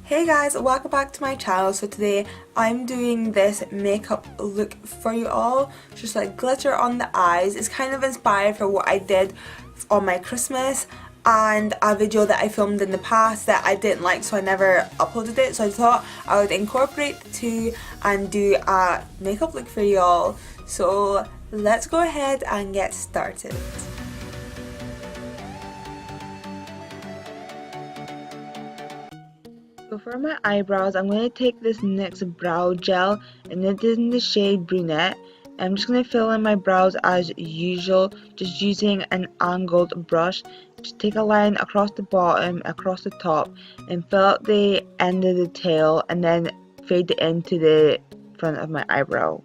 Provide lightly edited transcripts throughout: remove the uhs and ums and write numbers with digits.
Hey guys, welcome back to my channel. So today I'm doing this makeup look for you all, just like glitter on the eyes. It's kind of inspired from what I did on my Christmas and a video that I filmed in the past that I didn't like, so I never uploaded it. So I thought I would incorporate the two and do a makeup look for you all. So let's go ahead and get started. So for my eyebrows, I'm going to take this NYX brow gel, and it is in the shade Brunette. I'm just going to fill in my brows as usual, just using an angled brush. Just take a line across the bottom, across the top, and fill out the end of the tail, and then fade it into the front of my eyebrow.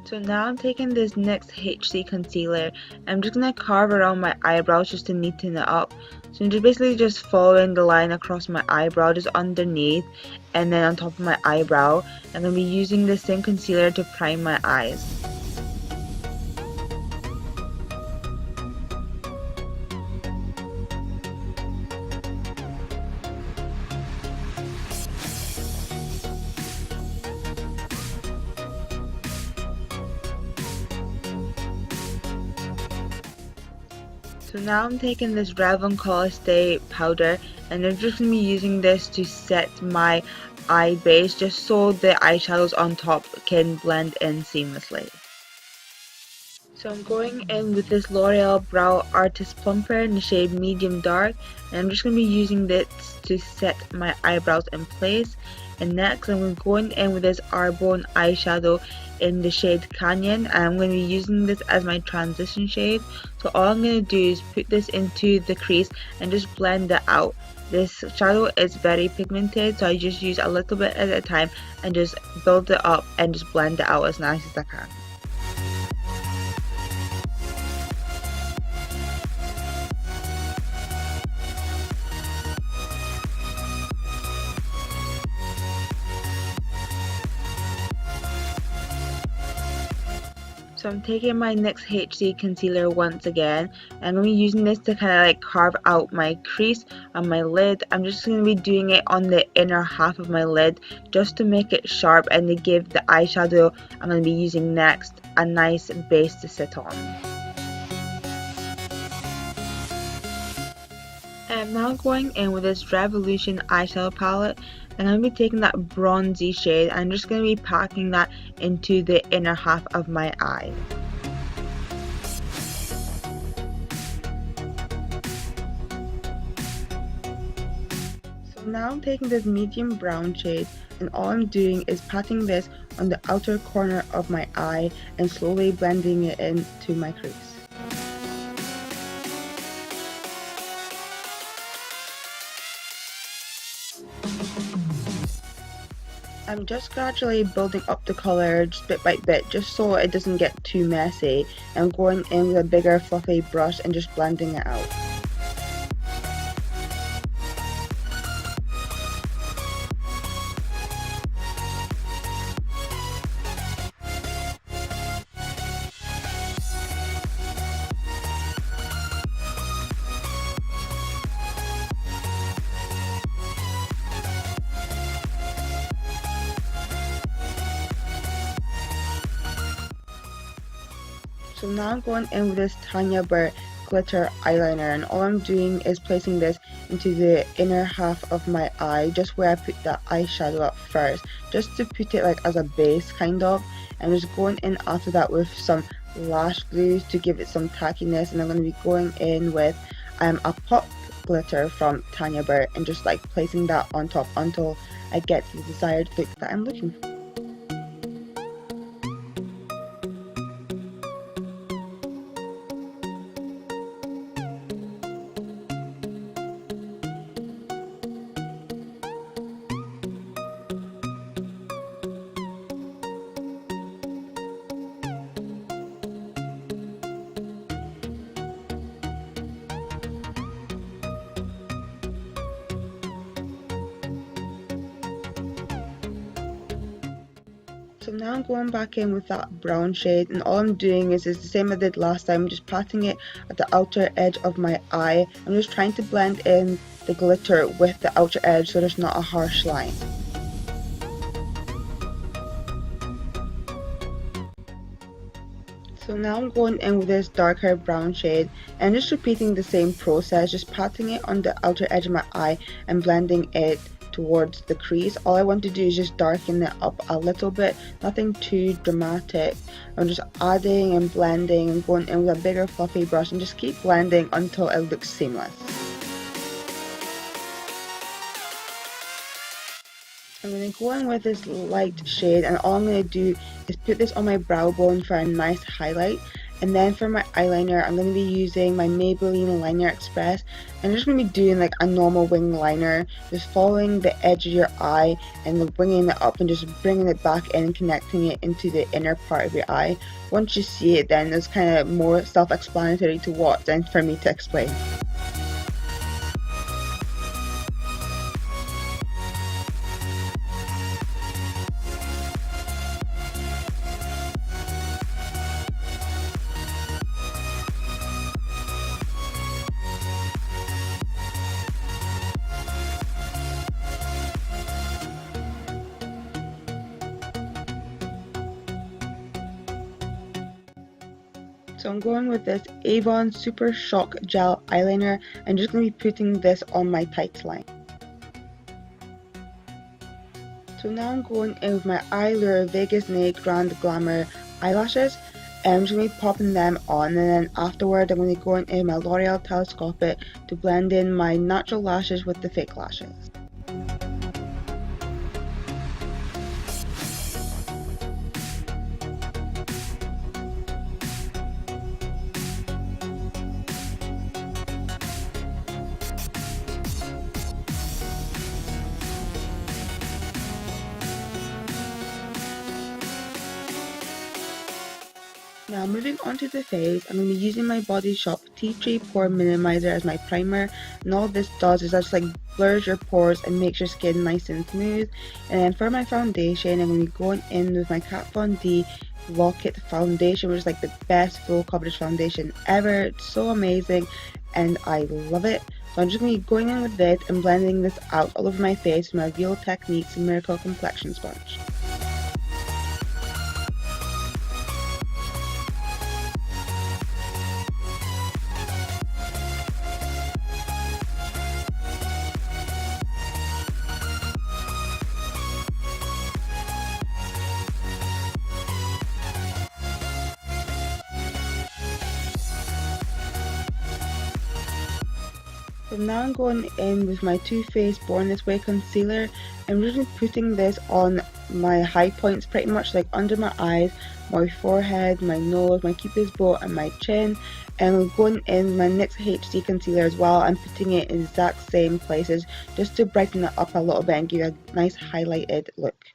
So now I'm taking this NYX HD concealer. I'm just going to carve around my eyebrows just to neaten it up. So I'm just basically just following the line across my eyebrow, just underneath and then on top of my eyebrow. I'm going to be using the same concealer to prime my eyes. So now I'm taking this Revlon Color Stay powder, and I'm just going to be using this to set my eye base just so the eyeshadows on top can blend in seamlessly. So I'm going in with this L'Oreal Brow Artist Plumper in the shade Medium Dark, and I'm just going to be using this to set my eyebrows in place. And next I'm going in with this Arbonne eyeshadow in the shade Canon, and I'm going to be using this as my transition shade. So all I'm going to do is put this into the crease and just blend it out. This shadow is very pigmented, so I just use a little bit at a time and just build it up and just blend it out as nice as I can. So I'm taking my NYX HD concealer once again, and I'm going to be using this to kind of like carve out my crease on my lid. I'm just going to be doing it on the inner half of my lid just to make it sharp and to give the eyeshadow I'm going to be using next a nice base to sit on. I'm now going in with this Revolution eyeshadow palette, and I'm going to be taking that bronzy shade and I'm just going to be packing that into the inner half of my eye. So now I'm taking this medium brown shade, and all I'm doing is patting this on the outer corner of my eye and slowly blending it into my crease. I'm just gradually building up the colour just bit by bit, just so it doesn't get too messy. I'm going in with a bigger fluffy brush and just blending it out. So now I'm going in with this Tanya Burr glitter eyeliner, and all I'm doing is placing this into the inner half of my eye, just where I put the eyeshadow up first, just to put it like as a base kind of, and just going in after that with some lash glue to give it some tackiness. And I'm going to be going in with a pop glitter from Tanya Burr and just like placing that on top until I get the desired look that I'm looking for. So now I'm going back in with that brown shade, and all I'm doing is the same I did last time, just patting it at the outer edge of my eye. I'm just trying to blend in the glitter with the outer edge so there's not a harsh line. So now I'm going in with this darker brown shade and just repeating the same process, just patting it on the outer edge of my eye and blending it towards the crease. All I want to do is just darken it up a little bit, nothing too dramatic. I'm just adding and blending and going in with a bigger fluffy brush and just keep blending until it looks seamless. I'm going to go in with this light shade, and all I'm going to do is put this on my brow bone for a nice highlight. And then for my eyeliner, I'm going to be using my Maybelline Liner Express. And I'm just going to be doing like a normal wing liner, just following the edge of your eye and then winging it up and just bringing it back in and connecting it into the inner part of your eye. Once you see it, then it's kind of more self-explanatory to watch than for me to explain. So I'm going with this Avon Super Shock Gel Eyeliner. I'm just going to be putting this on my tight line. So now I'm going in with my Eyelure Vegas Nay Grand Glamour eyelashes. And I'm just going to be popping them on, and then afterward I'm going to be going in my L'Oreal Telescopic to blend in my natural lashes with the fake lashes. Now moving on to the face, I'm going to be using my Body Shop Tea Tree Pore Minimiser as my primer, and all this does is just like blurs your pores and makes your skin nice and smooth. And then for my foundation, I'm going to be going in with my Kat Von D Lock-It foundation, which is like the best full coverage foundation ever. It's so amazing and I love it. So I'm just going to be going in with this and blending this out all over my face with my Real Techniques Miracle Complexion Sponge. So now I'm going in with my Too Faced Born This Way concealer. I'm just putting this on my high points, pretty much like under my eyes, my forehead, my nose, my cupid's bow and my chin. And I'm going in with my NYX HD concealer as well. I'm putting it in the exact same places just to brighten it up a little bit and give it a nice highlighted look.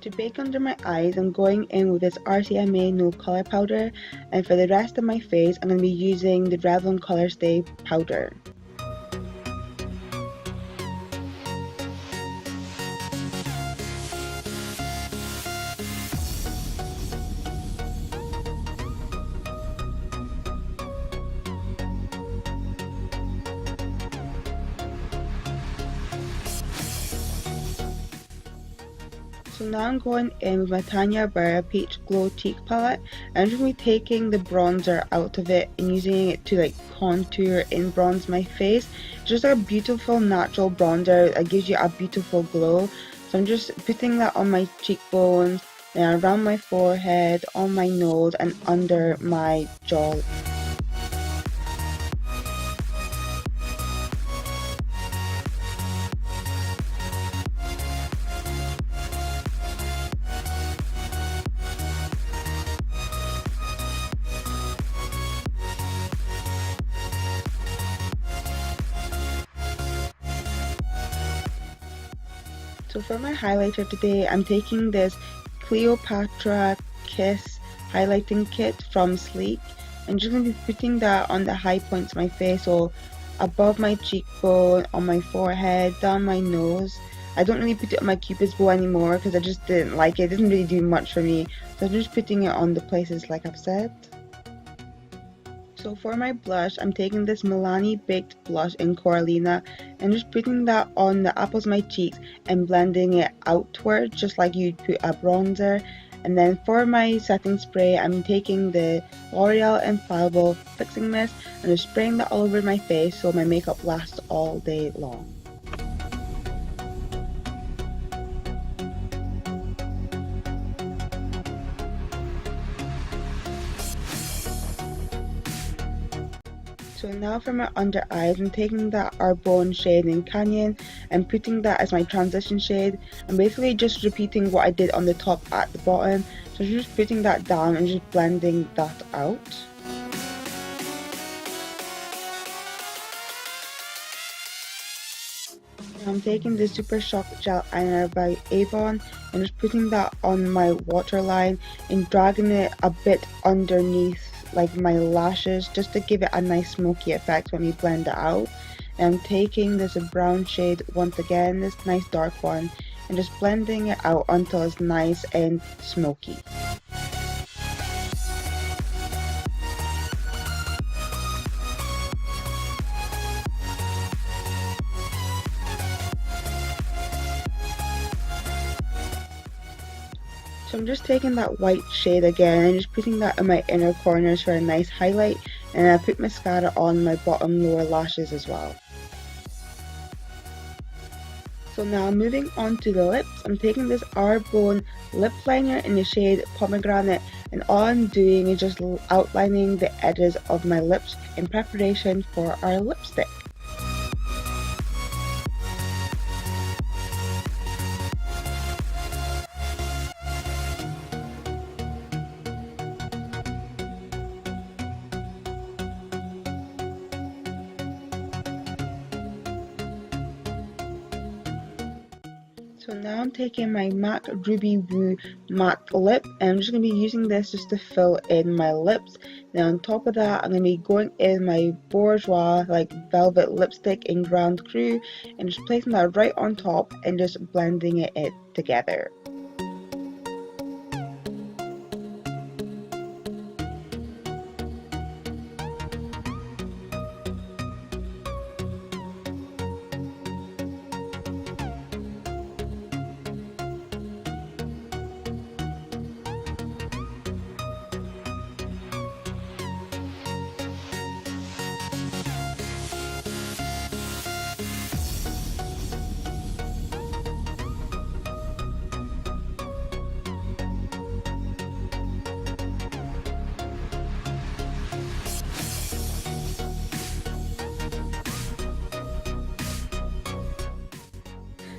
To bake under my eyes, I'm going in with this RCMA No Colour Powder, and for the rest of my face, I'm going to be using the Revlon Colour Stay Powder. So now I'm going in with my Tanya Burr Peachy Glow Cheek Palette, and I'm just going to be taking the bronzer out of it and using it to like contour and bronze my face. It's just like a beautiful natural bronzer that gives you a beautiful glow. So I'm just putting that on my cheekbones, and around my forehead, on my nose and under my jaw. So for my highlighter today, I'm taking this Cleopatra Kiss highlighting kit from Sleek. I'm just going to be putting that on the high points of my face, so above my cheekbone, on my forehead, down my nose. I don't really put it on my cupid's bow anymore because I just didn't like it. It doesn't really do much for me, so I'm just putting it on the places like I've said. So for my blush, I'm taking this Milani Baked Blush in Corallina and just putting that on the apples of my cheeks and blending it outward just like you'd put a bronzer. And then for my setting spray, I'm taking the L'Oreal Infallible Fixing Mist and just spraying that all over my face so my makeup lasts all day long. So now for my under eyes, I'm taking that Arbonne shade in Canon and putting that as my transition shade. I'm basically just repeating what I did on the top at the bottom. So just putting that down and just blending that out. I'm taking the Super Shock Gel Eyeliner by Avon and just putting that on my waterline and dragging it a bit underneath like my lashes just to give it a nice smoky effect when we blend it out. And I'm taking this brown shade once again, this nice dark one, and just blending it out until it's nice and smoky. So I'm just taking that white shade again and just putting that in my inner corners for a nice highlight, and I put mascara on my bottom lower lashes as well. So now moving on to the lips, I'm taking this Arbonne lip liner in the shade Pomegranate, and all I'm doing is just outlining the edges of my lips in preparation for our lipstick. So now I'm taking my MAC Ruby Woo matte lip and I'm just going to be using this just to fill in my lips. Now on top of that, I'm going to be going in my Bourjois like velvet lipstick in Grand Cru and just placing that right on top and just blending it together.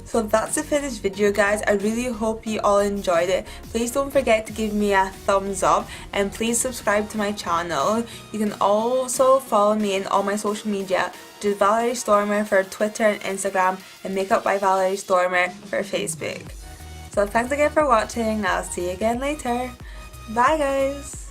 So that's it for this video, guys. I really hope you all enjoyed it. Please don't forget to give me a thumbs up and please subscribe to my channel. You can also follow me in all my social media, which is Valerie Stormer for Twitter and Instagram, and Makeup by Valerie Stormer for Facebook. So thanks again for watching. I'll see you again later. Bye guys!